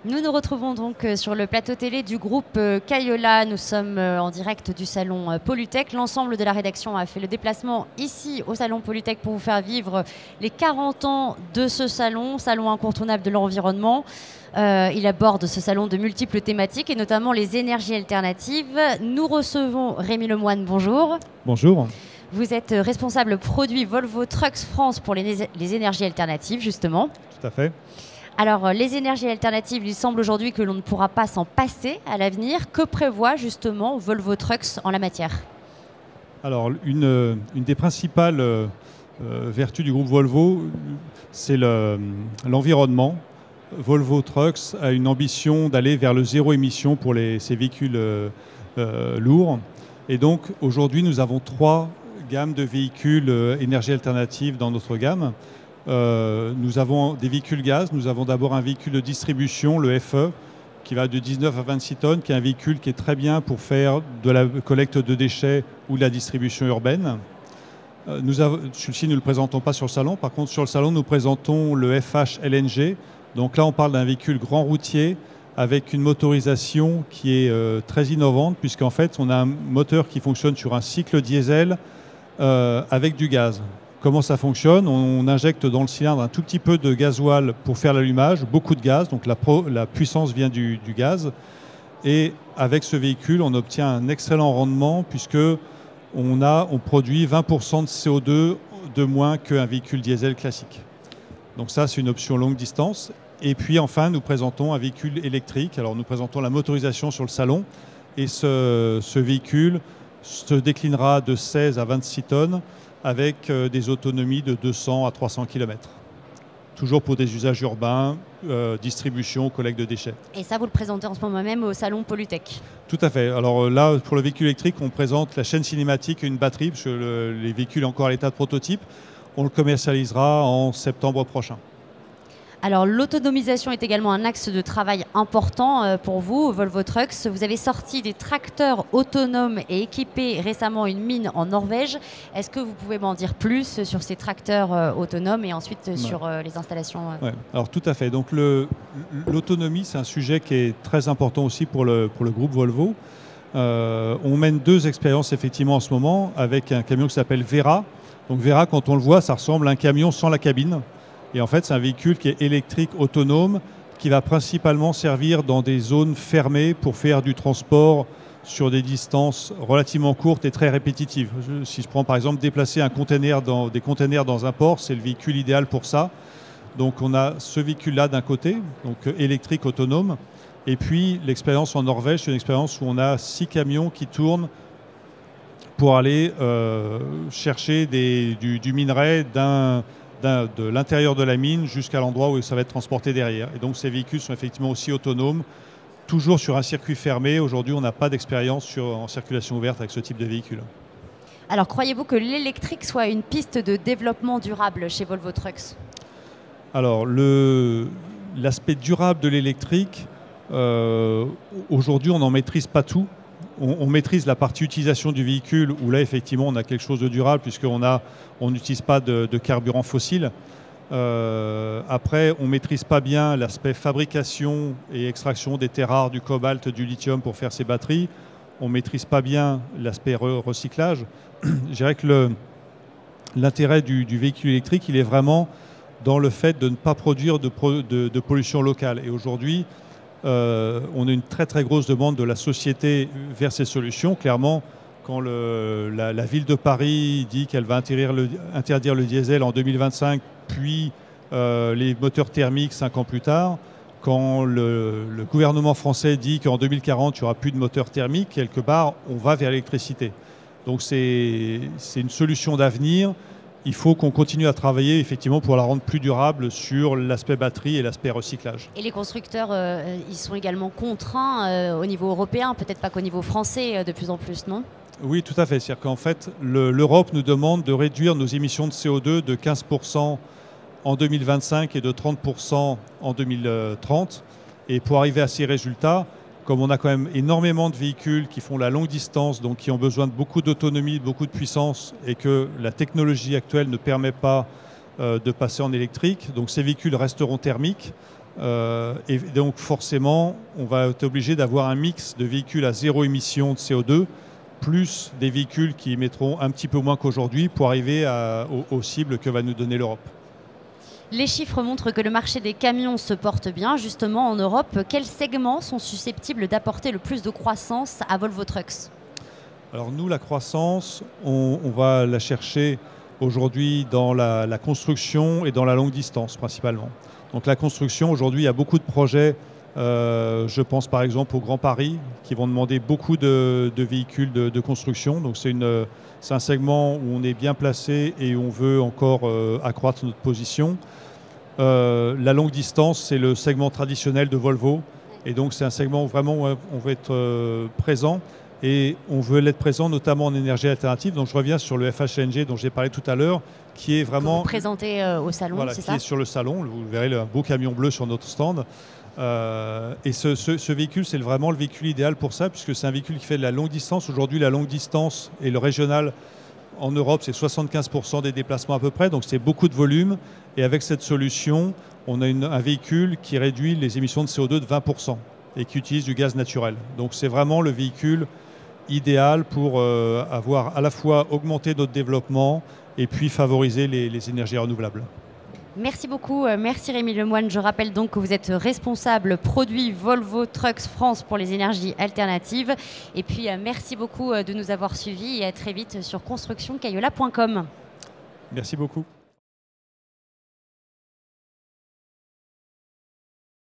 Nous nous retrouvons donc sur le plateau télé du groupe Kayola. Nous sommes en direct du salon Polytech. L'ensemble de la rédaction a fait le déplacement ici au salon Polytech pour vous faire vivre les 40 ans de ce salon incontournable de l'environnement. Il aborde ce salon de multiples thématiques et notamment les énergies alternatives. Nous recevons Rémi Lemoine, bonjour. Bonjour. Vous êtes responsable produit Volvo Trucks France pour les énergies alternatives, justement. Tout à fait. Alors, les énergies alternatives, il semble aujourd'hui que l'on ne pourra pas s'en passer à l'avenir. Que prévoit justement Volvo Trucks en la matière? Alors, une des principales vertus du groupe Volvo, c'est l'environnement. Volvo Trucks a une ambition d'aller vers le zéro émission pour ces véhicules lourds. Et donc, aujourd'hui, nous avons 3 gammes de véhicules énergie alternative dans notre gamme. Nous avons des véhicules gaz. Nous avons d'abord un véhicule de distribution, le FE, qui va de 19 à 26 tonnes, qui est un véhicule qui est très bien pour faire de la collecte de déchets ou de la distribution urbaine. Celui-ci, nous ne le présentons pas sur le salon. Par contre, sur le salon, nous présentons le FH LNG. Donc là, on parle d'un véhicule grand routier avec une motorisation qui est très innovante, puisqu'en fait, on a un moteur qui fonctionne sur un cycle diesel avec du gaz. Comment ça fonctionne? On injecte dans le cylindre un tout petit peu de gasoil pour faire l'allumage, beaucoup de gaz, donc la puissance vient du gaz. Et avec ce véhicule, on obtient un excellent rendement puisque on produit 20% de CO2 de moins qu'un véhicule diesel classique. Donc ça, c'est une option longue distance. Et puis enfin, nous présentons un véhicule électrique. Alors nous présentons la motorisation sur le salon. Et ce véhicule se déclinera de 16 à 26 tonnes avec des autonomies de 200 à 300 km. Toujours pour des usages urbains, distribution, collecte de déchets. Et ça, vous le présentez en ce moment même au salon Polytech? Tout à fait. Alors là, pour le véhicule électrique, on présente la chaîne cinématique et une batterie, parce que les véhicules sont encore à l'état de prototype. On le commercialisera en septembre prochain. Alors, l'autonomisation est également un axe de travail important pour vous, Volvo Trucks. Vous avez sorti des tracteurs autonomes et équipés récemment une mine en Norvège. Est-ce que vous pouvez m'en dire plus sur ces tracteurs autonomes et ensuite sur les installations Ouais. Alors, tout à fait. Donc, l'autonomie, c'est un sujet qui est très important aussi pour le groupe Volvo. On mène 2 expériences effectivement en ce moment avec un camion qui s'appelle Vera. Donc, Vera, quand on le voit, ça ressemble à un camion sans la cabine. Et en fait, c'est un véhicule qui est électrique, autonome, qui va principalement servir dans des zones fermées pour faire du transport sur des distances relativement courtes et très répétitives. Si je prends par exemple déplacer des containers dans un port, c'est le véhicule idéal pour ça. Donc on a ce véhicule-là d'un côté, donc électrique, autonome. Et puis l'expérience en Norvège, c'est une expérience où on a 6 camions qui tournent pour aller chercher du minerai de l'intérieur de la mine jusqu'à l'endroit où ça va être transporté derrière. Et donc ces véhicules sont effectivement aussi autonomes, toujours sur un circuit fermé. Aujourd'hui, on n'a pas d'expérience en circulation ouverte avec ce type de véhicule. Alors, croyez-vous que l'électrique soit une piste de développement durable chez Volvo Trucks? Alors, l'aspect durable de l'électrique, aujourd'hui, on n'en maîtrise pas tout. On maîtrise la partie utilisation du véhicule où là, effectivement, on a quelque chose de durable puisqu'on n'utilise pas de carburant fossile. Après, on ne maîtrise pas bien l'aspect fabrication et extraction des terres rares, du cobalt, du lithium pour faire ces batteries. On ne maîtrise pas bien l'aspect recyclage. Je dirais que l'intérêt du véhicule électrique, il est vraiment dans le fait de ne pas produire de pollution locale. Et aujourd'hui, on a une très très grosse demande de la société vers ces solutions. Clairement, quand la ville de Paris dit qu'elle va interdire le diesel en 2025, puis les moteurs thermiques 5 ans plus tard, quand le gouvernement français dit qu'en 2040, il n'y aura plus de moteurs thermiques, quelque part, on va vers l'électricité. Donc c'est une solution d'avenir. Il faut qu'on continue à travailler effectivement pour la rendre plus durable sur l'aspect batterie et l'aspect recyclage. Et les constructeurs, ils sont également contraints au niveau européen, peut-être pas qu'au niveau français de plus en plus, non? Oui, tout à fait. C'est-à-dire qu'en fait, l'Europe nous demande de réduire nos émissions de CO2 de 15% en 2025 et de 30% en 2030. Et pour arriver à ces résultats, comme on a quand même énormément de véhicules qui font la longue distance, donc qui ont besoin de beaucoup d'autonomie, de beaucoup de puissance, et que la technologie actuelle ne permet pas de passer en électrique, donc ces véhicules resteront thermiques. Et donc forcément, on va être obligé d'avoir un mix de véhicules à zéro émission de CO2, plus des véhicules qui émettront un petit peu moins qu'aujourd'hui pour arriver aux cibles que va nous donner l'Europe. Les chiffres montrent que le marché des camions se porte bien. Justement, en Europe, quels segments sont susceptibles d'apporter le plus de croissance à Volvo Trucks? Alors nous, la croissance, on va la chercher aujourd'hui dans la construction et dans la longue distance principalement. Donc la construction, aujourd'hui, il y a beaucoup de projets. Je pense par exemple au Grand Paris qui vont demander beaucoup de véhicules de construction. Donc c'est un segment où on est bien placé et où on veut encore accroître notre position. La longue distance, c'est le segment traditionnel de Volvo. Et donc c'est un segment où vraiment on veut être présent. Et on veut l'être présent notamment en énergie alternative. Donc je reviens sur le FHNG dont j'ai parlé tout à l'heure, qui est vraiment... Que vous présentez au salon, voilà, c'est qui ça? est sur le salon. Vous verrez un beau camion bleu sur notre stand. Et ce véhicule, c'est vraiment le véhicule idéal pour ça, puisque c'est un véhicule qui fait de la longue distance. Aujourd'hui, la longue distance et le régional en Europe, c'est 75% des déplacements à peu près, donc c'est beaucoup de volume. Et avec cette solution, on a un véhicule qui réduit les émissions de CO2 de 20% et qui utilise du gaz naturel. Donc c'est vraiment le véhicule idéal pour avoir à la fois augmenté notre développement et puis favoriser les énergies renouvelables. Merci beaucoup, merci Rémi Lemoine. Je rappelle donc que vous êtes responsable produit Volvo Trucks France pour les énergies alternatives. Et puis merci beaucoup de nous avoir suivis et à très vite sur constructioncayola.com. Merci beaucoup.